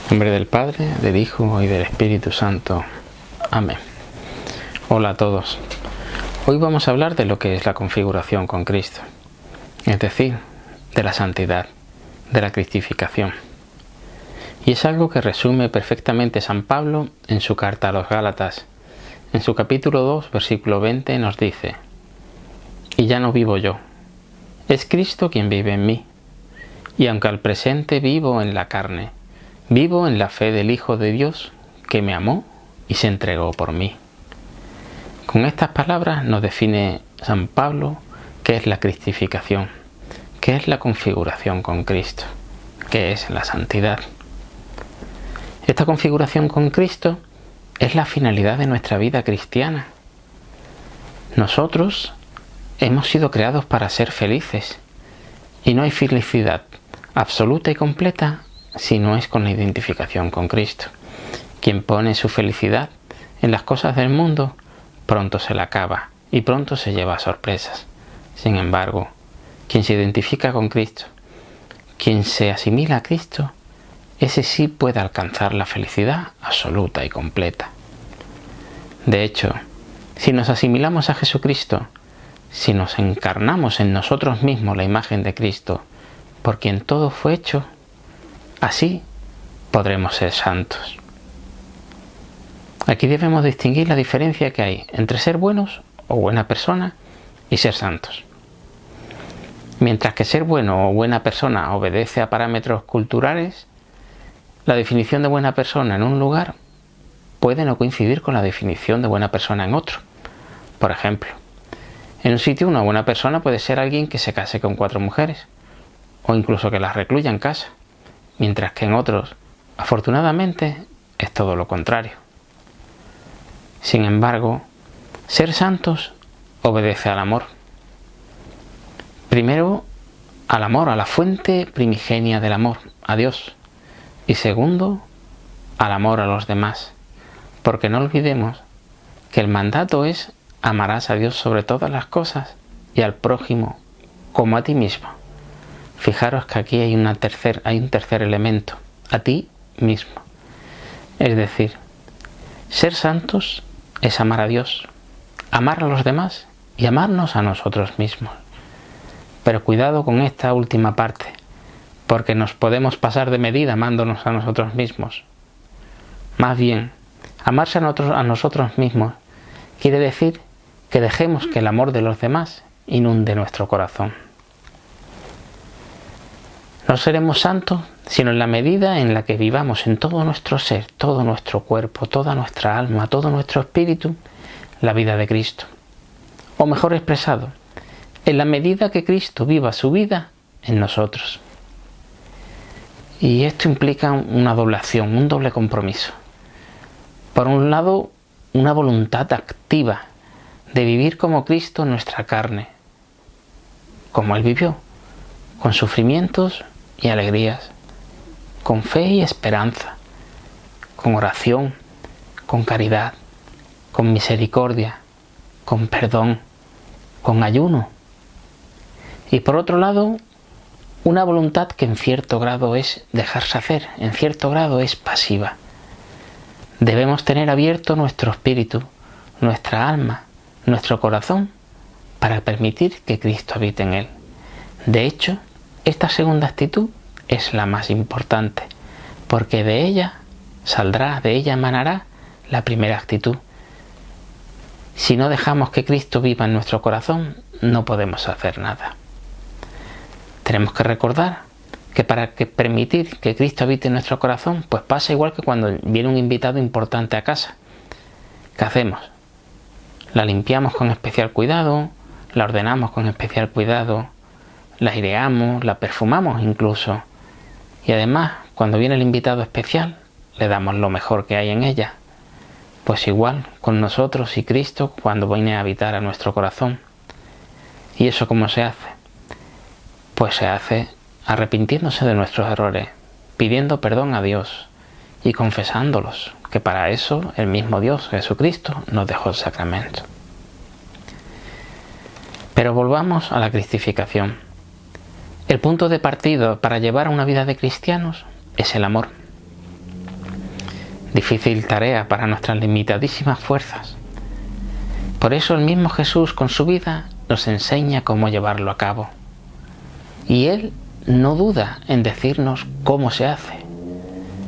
En nombre del Padre, del Hijo y del Espíritu Santo. Amén. Hola a todos. Hoy vamos a hablar de lo que es la configuración con Cristo, es decir, de la santidad, de la cristificación. Y es algo que resume perfectamente San Pablo en su carta a los Gálatas. En su capítulo 2, versículo 20 nos dice: «Y ya no vivo yo, es Cristo quien vive en mí. Y aunque al presente vivo en la carne, vivo en la fe del Hijo de Dios, que me amó y se entregó por mí». Con estas palabras nos define San Pablo qué es la cristificación, qué es la configuración con Cristo, qué es la santidad. Esta configuración con Cristo es la finalidad de nuestra vida cristiana. Nosotros hemos sido creados para ser felices, y no hay felicidad absoluta y completa si no es con la identificación con Cristo. Quien pone su felicidad en las cosas del mundo, pronto se la acaba y pronto se lleva sorpresas. Sin embargo, quien se identifica con Cristo, quien se asimila a Cristo, ese sí puede alcanzar la felicidad absoluta y completa. De hecho, si nos asimilamos a Jesucristo, si nos encarnamos en nosotros mismos la imagen de Cristo, por quien todo fue hecho, así podremos ser santos. Aquí debemos distinguir la diferencia que hay entre ser buenos o buena persona y ser santos. Mientras que ser bueno o buena persona obedece a parámetros culturales, la definición de buena persona en un lugar puede no coincidir con la definición de buena persona en otro. Por ejemplo, en un sitio una buena persona puede ser alguien que se case con 4 mujeres, o incluso que las recluya en casa, mientras que en otros, afortunadamente, es todo lo contrario. Sin embargo, ser santos obedece al amor. Primero, al amor, a la fuente primigenia del amor, a Dios. Y segundo, al amor a los demás. Porque no olvidemos que el mandato es: amarás a Dios sobre todas las cosas y al prójimo como a ti mismo. Fijaros que aquí hay un tercer elemento: a ti mismo. Es decir, ser santos es amar a Dios, amar a los demás y amarnos a nosotros mismos. Pero cuidado con esta última parte, porque nos podemos pasar de medida amándonos a nosotros mismos. Más bien, amarse a nosotros mismos quiere decir que dejemos que el amor de los demás inunde nuestro corazón. No seremos santos sino en la medida en la que vivamos en todo nuestro ser, todo nuestro cuerpo, toda nuestra alma, todo nuestro espíritu, la vida de Cristo. O mejor expresado, en la medida que Cristo viva su vida en nosotros. Y esto implica una doble acción, un doble compromiso. Por un lado, una voluntad activa de vivir como Cristo en nuestra carne, como Él vivió, con sufrimientos y alegrías, con fe y esperanza, con oración, con caridad, con misericordia, con perdón, con ayuno. Y por otro lado, una voluntad que en cierto grado es dejarse hacer, en cierto grado es pasiva. Debemos tener abierto nuestro espíritu, nuestra alma, nuestro corazón, para permitir que Cristo habite en él. De hecho, esta segunda actitud es la más importante, porque de ella emanará la primera actitud. Si no dejamos que Cristo viva en nuestro corazón, no podemos hacer nada. Tenemos que recordar que para permitir que Cristo habite en nuestro corazón, pues pasa igual que cuando viene un invitado importante a casa. ¿Qué hacemos? La limpiamos con especial cuidado, la ordenamos con especial cuidado, la aireamos, la perfumamos incluso. Y además, cuando viene el invitado especial, le damos lo mejor que hay en ella. Pues igual con nosotros y Cristo cuando viene a habitar a nuestro corazón. ¿Y eso cómo se hace? Pues se hace arrepintiéndose de nuestros errores, pidiendo perdón a Dios y confesándolos, que para eso el mismo Dios, Jesucristo, nos dejó el sacramento. Pero volvamos a la cristificación. El punto de partida para llevar a una vida de cristianos es el amor. Difícil tarea para nuestras limitadísimas fuerzas. Por eso el mismo Jesús con su vida nos enseña cómo llevarlo a cabo. Y Él no duda en decirnos cómo se hace.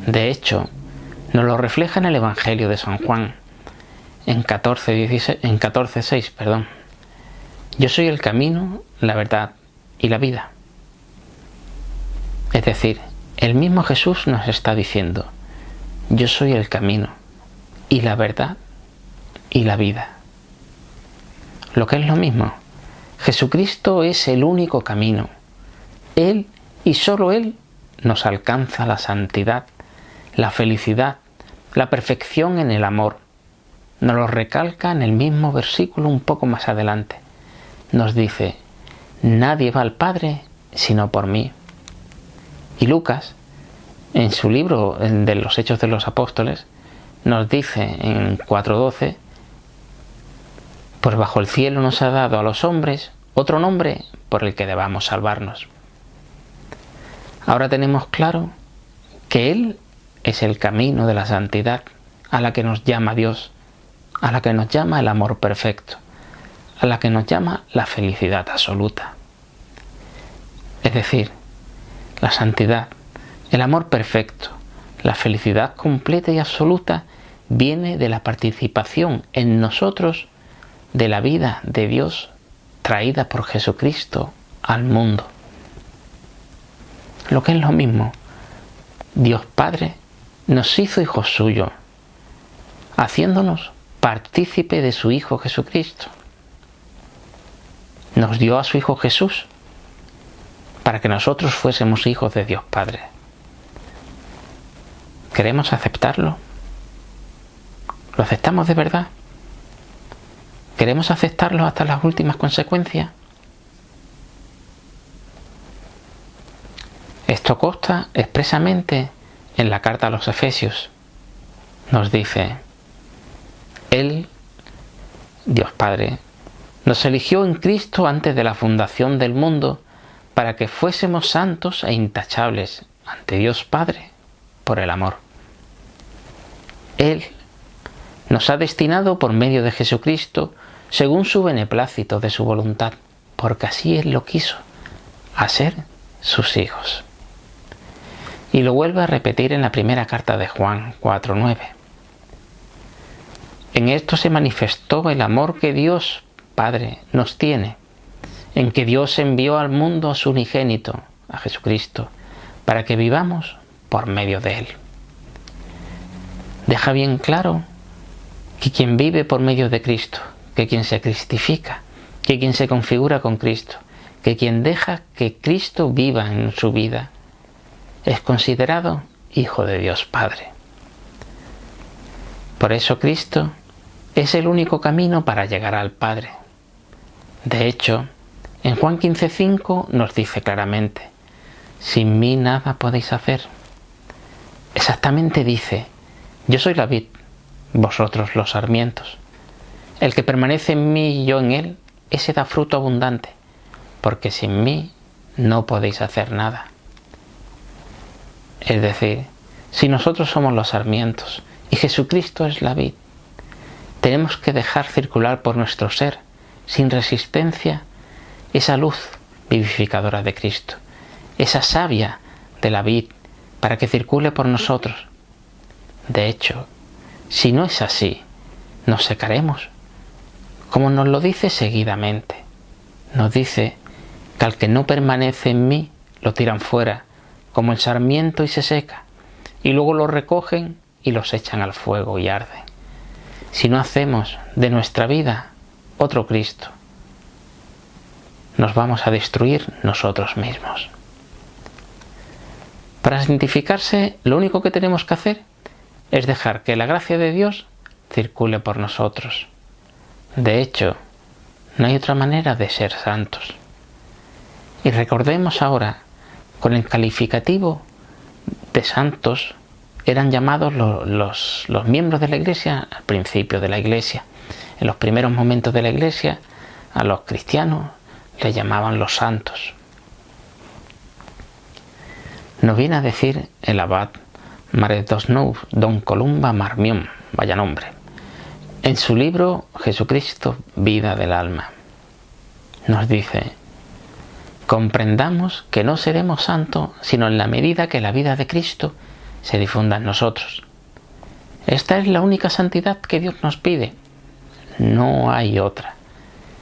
De hecho, nos lo refleja en el Evangelio de San Juan, en 14:6. Yo soy el camino, la verdad y la vida. Es decir, el mismo Jesús nos está diciendo: yo soy el camino y la verdad y la vida. Lo que es lo mismo, Jesucristo es el único camino. Él y solo Él nos alcanza la santidad, la felicidad, la perfección en el amor. Nos lo recalca en el mismo versículo un poco más adelante. Nos dice: nadie va al Padre sino por mí. Y Lucas, en su libro de los Hechos de los Apóstoles, nos dice en 4:12: pues bajo el cielo nos ha dado a los hombres otro nombre por el que debamos salvarnos. Ahora tenemos claro que Él es el camino de la santidad a la que nos llama Dios, a la que nos llama el amor perfecto, a la que nos llama la felicidad absoluta. Es decir, la santidad, el amor perfecto, la felicidad completa y absoluta viene de la participación en nosotros de la vida de Dios traída por Jesucristo al mundo. Lo que es lo mismo, Dios Padre nos hizo hijos suyos, haciéndonos partícipe de su Hijo Jesucristo. Nos dio a su Hijo Jesús para que nosotros fuésemos hijos de Dios Padre. ¿Queremos aceptarlo? ¿Lo aceptamos de verdad? ¿Queremos aceptarlo hasta las últimas consecuencias? Esto consta expresamente en la carta a los Efesios. Nos dice: Él, Dios Padre, nos eligió en Cristo antes de la fundación del mundo para que fuésemos santos e intachables ante Dios Padre por el amor. Él nos ha destinado por medio de Jesucristo según su beneplácito de su voluntad, porque así Él lo quiso, a ser sus hijos. Y lo vuelve a repetir en la primera carta de Juan 4:9. En esto se manifestó el amor que Dios Padre nos tiene, en que Dios envió al mundo a su unigénito, a Jesucristo, para que vivamos por medio de Él. Deja bien claro que quien vive por medio de Cristo, que quien se cristifica, que quien se configura con Cristo, que quien deja que Cristo viva en su vida, es considerado hijo de Dios Padre. Por eso Cristo es el único camino para llegar al Padre. De hecho, en Juan 15:5 nos dice claramente: sin mí nada podéis hacer. Exactamente dice: yo soy la vid, vosotros los sarmientos. El que permanece en mí y yo en él, ese da fruto abundante, porque sin mí no podéis hacer nada. Es decir, si nosotros somos los sarmientos y Jesucristo es la vid, tenemos que dejar circular por nuestro ser, sin resistencia, esa luz vivificadora de Cristo, esa savia de la vid, para que circule por nosotros. De hecho, si no es así, nos secaremos, como nos lo dice seguidamente. Nos dice que al que no permanece en mí, lo tiran fuera, como el sarmiento, y se seca, y luego lo recogen y los echan al fuego y arden. Si no hacemos de nuestra vida otro Cristo, nos vamos a destruir nosotros mismos. Para santificarse, lo único que tenemos que hacer es dejar que la gracia de Dios circule por nosotros. De hecho, no hay otra manera de ser santos. Y recordemos ahora, con el calificativo de santos eran llamados los miembros de la Iglesia al principio de la Iglesia. En los primeros momentos de la Iglesia, a los cristianos les llamaban los santos. Nos viene a decir el abad Mare dos nous, Don Columba Marmión, vaya nombre, en su libro Jesucristo, vida del alma, nos dice: comprendamos que no seremos santos sino en la medida que la vida de Cristo se difunda en nosotros. Esta es la única santidad que Dios nos pide. No hay otra.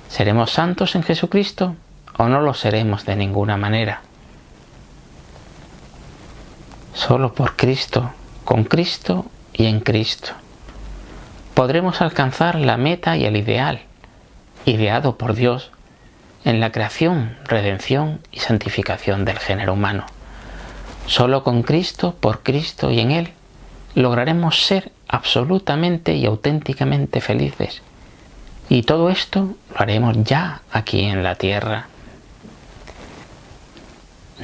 ¿Seremos santos en Jesucristo o no lo seremos de ninguna manera? Solo por Cristo, con Cristo y en Cristo podremos alcanzar la meta y el ideal, ideado por Dios en la creación, redención y santificación del género humano. Solo con Cristo, por Cristo y en Él lograremos ser absolutamente y auténticamente felices. Y todo esto lo haremos ya aquí en la tierra.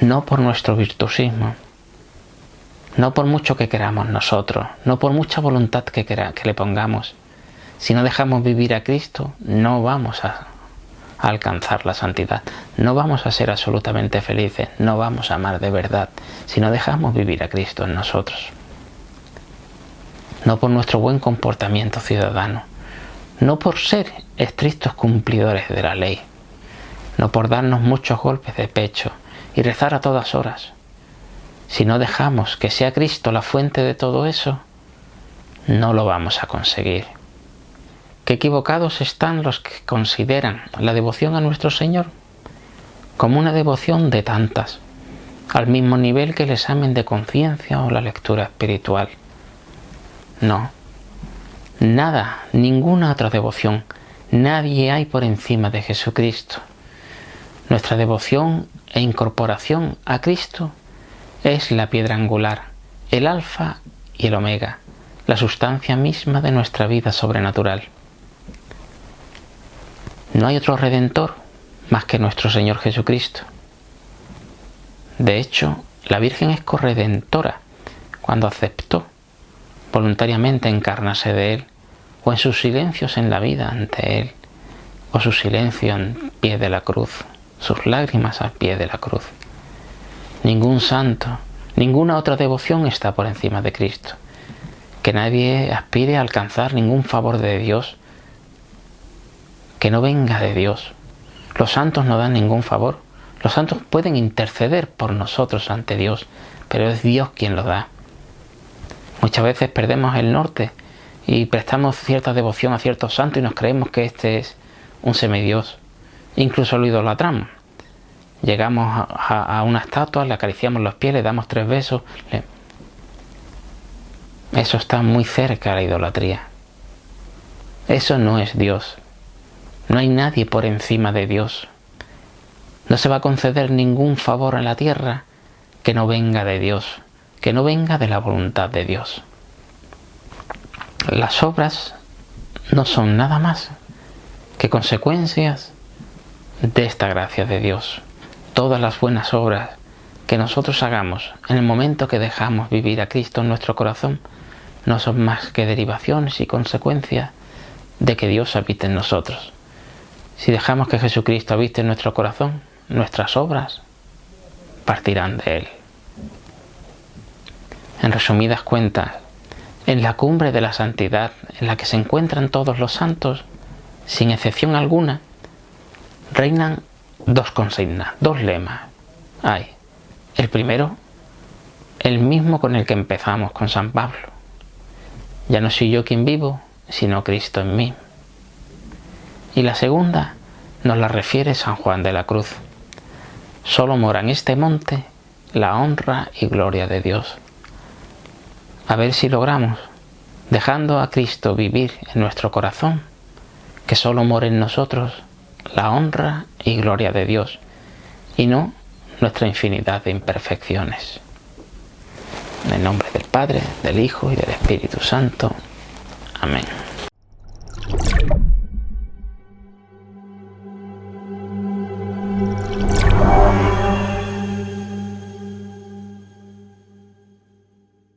No por nuestro virtuosismo, no por mucho que queramos nosotros, no por mucha voluntad que le pongamos. Si no dejamos vivir a Cristo, no vamos a alcanzar la santidad, no vamos a ser absolutamente felices, no vamos a amar de verdad, si no dejamos vivir a Cristo en nosotros. No por nuestro buen comportamiento ciudadano, no por ser estrictos cumplidores de la ley, no por darnos muchos golpes de pecho y rezar a todas horas. Si no dejamos que sea Cristo la fuente de todo eso, no lo vamos a conseguir. Qué equivocados están los que consideran la devoción a nuestro Señor como una devoción de tantas, al mismo nivel que el examen de conciencia o la lectura espiritual. No, nada, ninguna otra devoción, nadie hay por encima de Jesucristo. Nuestra devoción e incorporación a Cristo es la piedra angular, el alfa y el omega, la sustancia misma de nuestra vida sobrenatural. No hay otro redentor más que nuestro Señor Jesucristo. De hecho, la Virgen es corredentora cuando aceptó voluntariamente encarnarse de Él, o en sus silencios en la vida ante Él, o su silencio en pie de la cruz, sus lágrimas al pie de la cruz. Ningún santo, ninguna otra devoción está por encima de Cristo. Que nadie aspire a alcanzar ningún favor de Dios que no venga de Dios. Los santos no dan ningún favor. Los santos pueden interceder por nosotros ante Dios, pero es Dios quien lo da. Muchas veces perdemos el norte y prestamos cierta devoción a ciertos santos y nos creemos que este es un semidios. Incluso lo idolatramos. Llegamos a una estatua, le acariciamos los pies, le damos 3 besos. Eso está muy cerca de la idolatría. Eso no es Dios. No hay nadie por encima de Dios. No se va a conceder ningún favor en la tierra que no venga de Dios, que no venga de la voluntad de Dios. Las obras no son nada más que consecuencias de esta gracia de Dios. Todas las buenas obras que nosotros hagamos en el momento que dejamos vivir a Cristo en nuestro corazón no son más que derivaciones y consecuencias de que Dios habite en nosotros. Si dejamos que Jesucristo habite en nuestro corazón, nuestras obras partirán de Él. En resumidas cuentas, en la cumbre de la santidad en la que se encuentran todos los santos, sin excepción alguna, reinan 2 consignas, 2 lemas. Hay el primero, el mismo con el que empezamos con San Pablo: ya no soy yo quien vivo, sino Cristo en mí. Y la segunda nos la refiere San Juan de la Cruz: solo mora en este monte la honra y gloria de Dios. A ver si logramos, dejando a Cristo vivir en nuestro corazón, que solo more en nosotros la honra y gloria de Dios, y no nuestra infinidad de imperfecciones. En el nombre del Padre, del Hijo y del Espíritu Santo. Amén.